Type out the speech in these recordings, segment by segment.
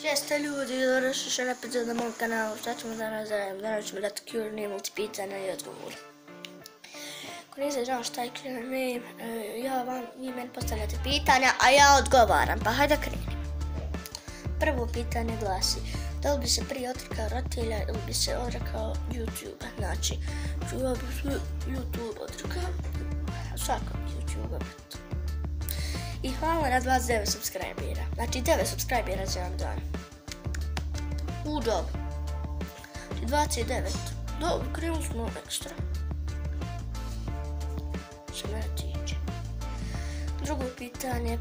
Jeste ljudi, dobrodošli još jedan epizod na mom kanalu. Šta ćemo danas da radimo? Danas ćemo dati Q&A multipitanja i odgovor. Ako niste znao šta je Q&A, vi meni postavljate pitanja, a ja odgovaram, pa hajde da krenimo. Prvo pitanje glasi, da li bi se prije odrekao roditelja ili bi se odrekao YouTube-a? Znači, ja bi se YouTube odrekao, svakog YouTube-a. I hvala na 29 subscribera. Znači 9 subscribera za jedan dan. Dobro. 29. Dobro, krenuli smo ekstra. Što mene tiče. Drugo pitanje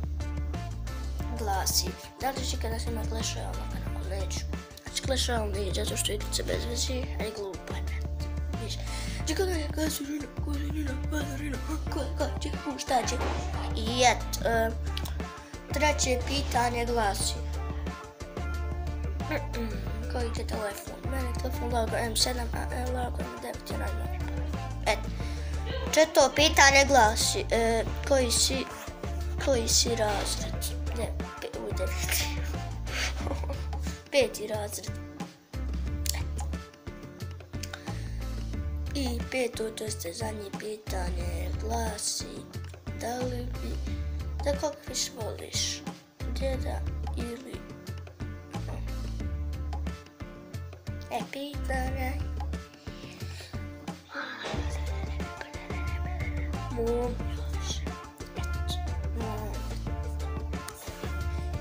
glasi, da li ćeš ikada snimati Clash Royale na kanalu? Neću. Znači Clash Royale nije zato što igrice bez vezi, a i glupa je. Čekaj, kada su Rina, kada će, šta će? I eto, treće pitanje glasi. Koji je telefon? Meni je telefon Lago M7, a Lago M9 je najnoviji. Eto, četvrto pitanje glasi, koji si razred? Peti razred. I peto, to jeste zadnje pitanje, glasi, da li bi, da koga više voliš, djeda ili pitanje.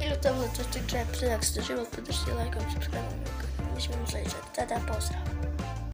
Ili to bilo to što je kraj, ako ste život podržite, lajkom, subscribe-om, mi ćemo u sljedećem. Tada, pozdrav!